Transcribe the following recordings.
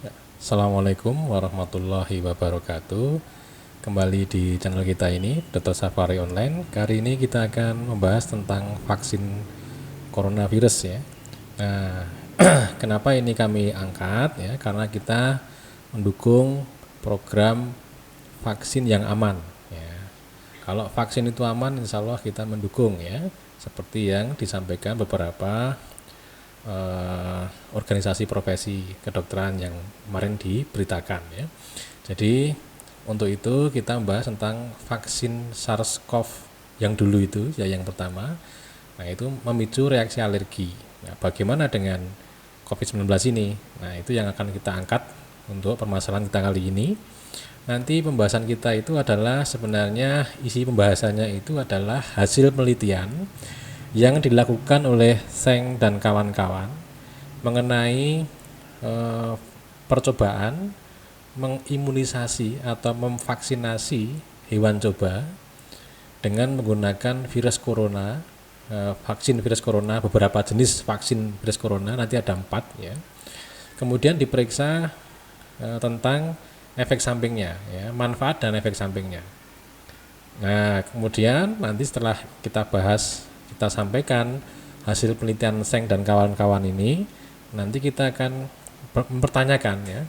Assalamualaikum warahmatullahi wabarakatuh. Kembali di channel kita ini, Dr. Safari Online. Kali ini kita akan membahas tentang vaksin coronavirus ya. Nah, kenapa ini kami angkat ya? Karena kita mendukung program vaksin yang aman ya. Kalau vaksin itu aman, insya Allah kita mendukung ya. Seperti yang disampaikan beberapa organisasi profesi kedokteran yang kemarin diberitakan ya. Jadi untuk itu kita membahas tentang vaksin SARS-CoV yang dulu itu ya, yang pertama. Nah, itu memicu reaksi alergi. Nah, bagaimana dengan COVID-19 ini? Nah, itu yang akan kita angkat untuk permasalahan kita kali ini. Nanti pembahasan kita itu adalah sebenarnya isi pembahasannya itu adalah hasil penelitian yang dilakukan oleh Seng dan kawan-kawan mengenai percobaan mengimunisasi atau memvaksinasi hewan coba dengan menggunakan virus corona, vaksin virus corona, beberapa jenis vaksin virus corona, nanti ada 4 ya. Kemudian diperiksa tentang efek sampingnya ya, manfaat dan efek sampingnya. Nah, kemudian nanti setelah kita bahas, kita sampaikan hasil penelitian Seng dan kawan-kawan ini, nanti kita akan mempertanyakan ya,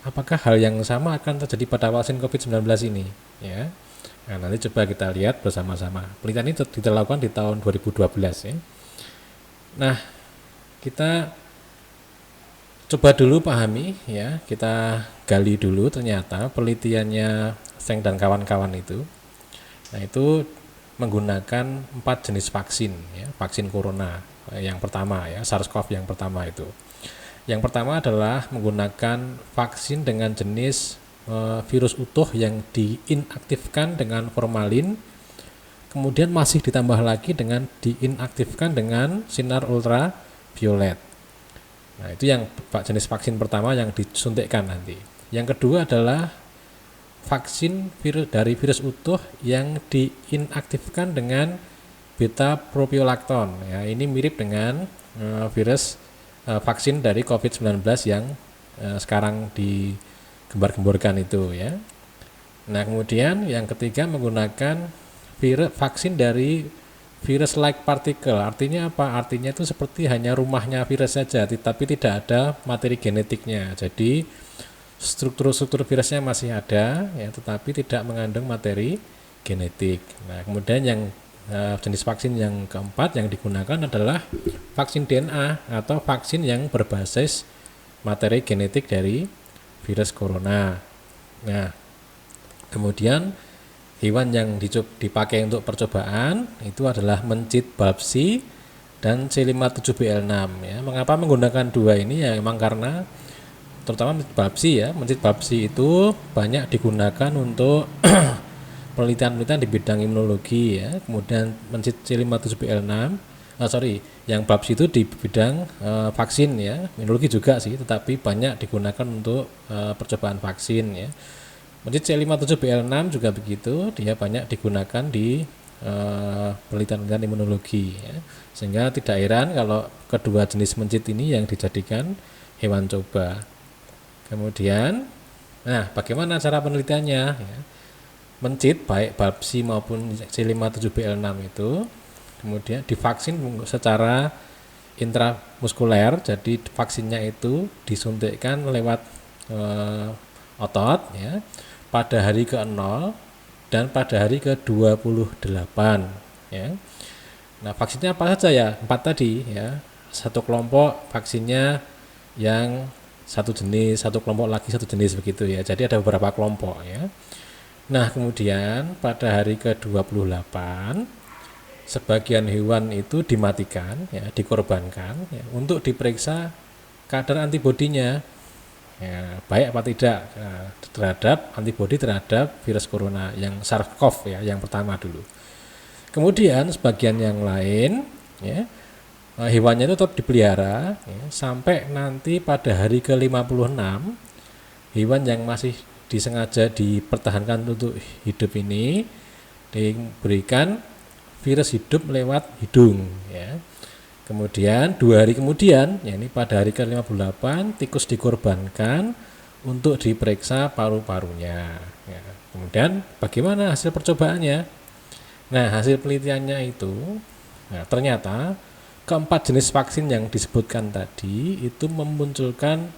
apakah hal yang sama akan terjadi pada vaksin COVID-19 ini ya. Nah, nanti coba kita lihat bersama-sama. Penelitian ini dilakukan di tahun 2012 ya. Nah, kita coba dulu pahami ya, kita gali dulu ternyata penelitiannya Seng dan kawan-kawan itu. Nah, itu menggunakan 4 jenis vaksin ya, vaksin corona yang pertama ya, SARS-CoV yang pertama itu. Yang pertama adalah menggunakan vaksin dengan jenis virus utuh yang diinaktifkan dengan formalin, kemudian masih ditambah lagi dengan diinaktifkan dengan sinar ultraviolet. Nah, itu yang jenis vaksin pertama yang disuntikkan nanti. Yang kedua adalah vaksin dari virus utuh yang diinaktifkan dengan beta propiolakton ya, ini mirip dengan virus vaksin dari COVID-19 yang sekarang digembar-gemborkan itu ya. Nah, kemudian yang ketiga menggunakan vaksin dari virus like particle. Artinya apa? Artinya itu seperti hanya rumahnya virus saja, tapi tidak ada materi genetiknya. Jadi struktur virusnya masih ada ya, tetapi tidak mengandung materi genetik. Nah, kemudian yang jenis vaksin yang keempat yang digunakan adalah vaksin DNA atau vaksin yang berbasis materi genetik dari virus corona. Nah, kemudian hewan yang dipakai untuk percobaan itu adalah mencit babsi dan C57BL6 ya. Mengapa menggunakan dua ini ya? Memang karena terutama mencit babsi ya. Mencit babsi itu banyak digunakan untuk penelitian-penelitian di bidang imunologi ya. Kemudian mencit C57BL6 yang babsi itu di bidang vaksin ya, imunologi juga sih, tetapi banyak digunakan untuk percobaan vaksin ya. Mencit C57BL6 juga begitu, dia banyak digunakan di penelitian-penelitian imunologi ya. Sehingga tidak heran kalau kedua jenis mencit ini yang dijadikan hewan coba. Kemudian, nah bagaimana cara penelitiannya ya? Mencit baik babsi maupun C57BL6 itu kemudian divaksin secara intramuskuler, jadi vaksinnya itu disuntikkan lewat otot ya, pada hari ke-0 dan pada hari ke-28 ya. Nah, vaksinnya apa saja ya? 4 tadi ya. Satu kelompok vaksinnya yang satu jenis, satu kelompok lagi satu jenis begitu ya. Jadi ada beberapa kelompok ya. Nah, kemudian pada hari ke-28 sebagian hewan itu dimatikan ya, dikorbankan ya, untuk diperiksa kadar antibodinya ya, baik apa tidak terhadap antibodi terhadap virus corona yang SARS-CoV ya, yang pertama dulu. Kemudian sebagian yang lain ya, hewannya itu tetap dipelihara ya, sampai nanti pada hari ke-56 hewan yang masih disengaja dipertahankan untuk hidup ini diberikan virus hidup lewat hidung ya. Kemudian 2 hari kemudian, ya ini pada hari ke-58 tikus dikorbankan untuk diperiksa paru-parunya. Ya. Kemudian bagaimana hasil percobaannya? Nah, hasil penelitiannya itu, nah, ternyata keempat jenis vaksin yang disebutkan tadi itu memunculkan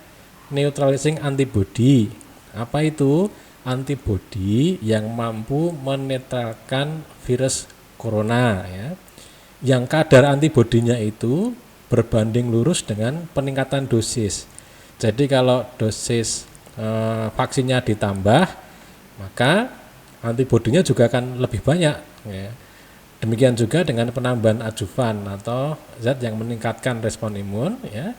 neutralizing antibody. Apa itu? Antibody yang mampu menetralkan virus corona, ya. Yang kadar antibodinya itu berbanding lurus dengan peningkatan dosis. Jadi kalau dosis vaksinnya ditambah, maka antibodinya juga akan lebih banyak, ya. Demikian juga dengan penambahan adjuvan atau zat yang meningkatkan respon imun, ya.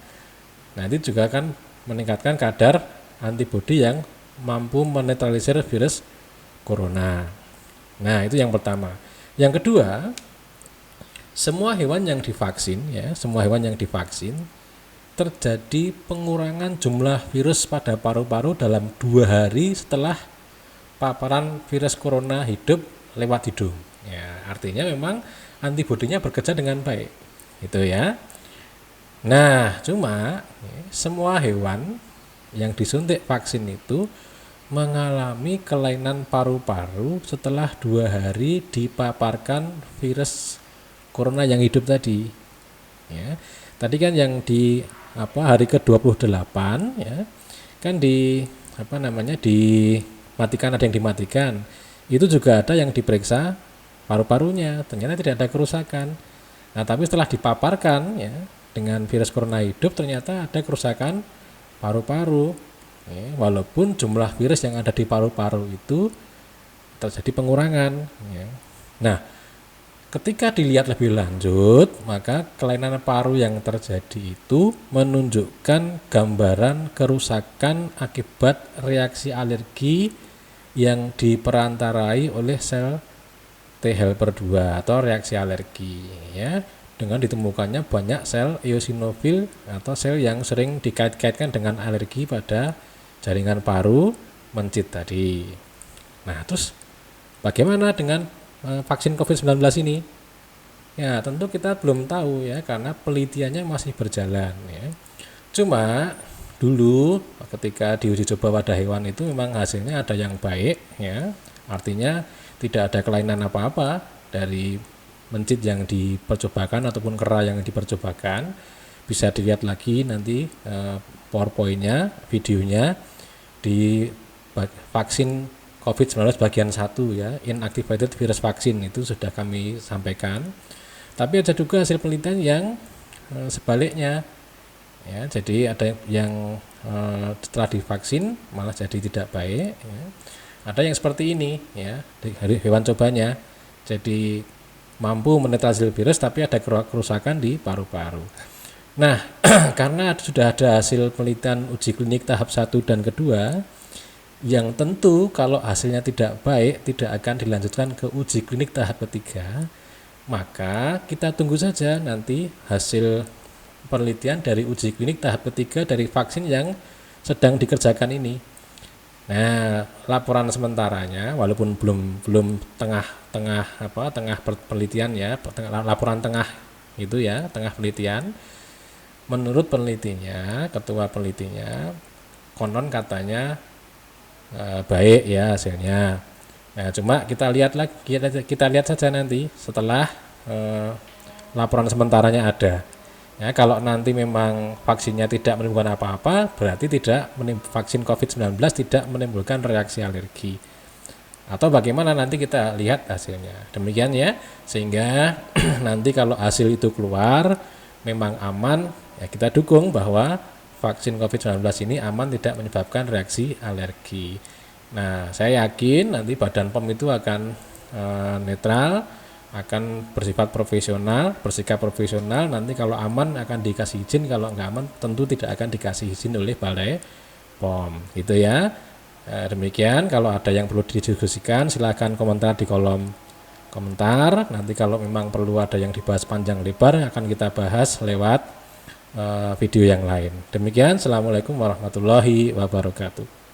Nah, itu juga akan meningkatkan kadar antibodi yang mampu menetralisir virus corona. Nah, itu yang pertama. Yang kedua, semua hewan yang divaksin, ya, semua hewan yang divaksin terjadi pengurangan jumlah virus pada paru-paru dalam 2 hari setelah paparan virus corona hidup lewat hidung. Ya, artinya memang antibodinya bekerja dengan baik, itu ya. Nah, cuma semua hewan yang disuntik vaksin itu mengalami kelainan paru-paru setelah 2 hari dipaparkan virus corona yang hidup tadi, ya. Tadi kan yang di hari ke-28, ya, kan dimatikan, ada yang dimatikan. Itu juga ada yang diperiksa paru-parunya, ternyata tidak ada kerusakan. Nah, tapi setelah dipaparkan, ya, dengan virus corona hidup ternyata ada kerusakan paru-paru, ya, walaupun jumlah virus yang ada di paru-paru itu terjadi pengurangan, ya. Nah, ketika dilihat lebih lanjut, maka kelainan paru yang terjadi itu menunjukkan gambaran kerusakan akibat reaksi alergi yang diperantarai oleh sel T helper 2 atau reaksi alergi, ya, dengan ditemukannya banyak sel eosinofil atau sel yang sering dikait-kaitkan dengan alergi pada jaringan paru mencit tadi. Nah, terus bagaimana dengan vaksin COVID-19 ini? Ya, tentu kita belum tahu, ya, karena penelitiannya masih berjalan, ya. Cuma dulu ketika diuji coba pada hewan itu memang hasilnya ada yang baik, ya. Artinya tidak ada kelainan apa-apa dari mencit yang dipercobakan ataupun kera yang dipercobakan. Bisa dilihat lagi nanti PowerPoint-nya, videonya di vaksin COVID-19 bagian 1, ya, inactivated virus vaccine, itu sudah kami sampaikan. Tapi ada juga hasil penelitian yang sebaliknya, ya. Jadi ada yang setelah divaksin malah jadi tidak baik, ya. Ada yang seperti ini, ya, dari hewan cobanya, jadi mampu menetralisir virus tapi ada kerusakan di paru-paru. Nah, karena sudah ada hasil penelitian uji klinik tahap 1 dan kedua, yang tentu kalau hasilnya tidak baik tidak akan dilanjutkan ke uji klinik tahap ketiga, maka kita tunggu saja nanti hasil penelitian dari uji klinik tahap ketiga dari vaksin yang sedang dikerjakan ini. Nah, laporan sementaranya walaupun belum tengah penelitian, ya, laporan tengah itu, ya, tengah penelitian. Menurut penelitinya, ketua penelitinya konon katanya baik, ya, hasilnya. Nah, cuma kita lihat saja nanti setelah laporan sementaranya ada. Ya, kalau nanti memang vaksinnya tidak menimbulkan apa-apa, berarti vaksin COVID-19 tidak menimbulkan reaksi alergi. Atau bagaimana nanti kita lihat hasilnya. Demikian, ya, sehingga nanti kalau hasil itu keluar memang aman, ya, kita dukung bahwa vaksin COVID-19 ini aman, tidak menyebabkan reaksi alergi. Nah, saya yakin nanti Badan POM itu akan netral, akan bersikap profesional. Nanti kalau aman akan dikasih izin, kalau nggak aman tentu tidak akan dikasih izin oleh Balai POM, gitu, ya. Demikian, kalau ada yang perlu didiskusikan silakan komentar di kolom komentar. Nanti kalau memang perlu ada yang dibahas panjang lebar akan kita bahas lewat video yang lain. Demikian, assalamualaikum warahmatullahi wabarakatuh.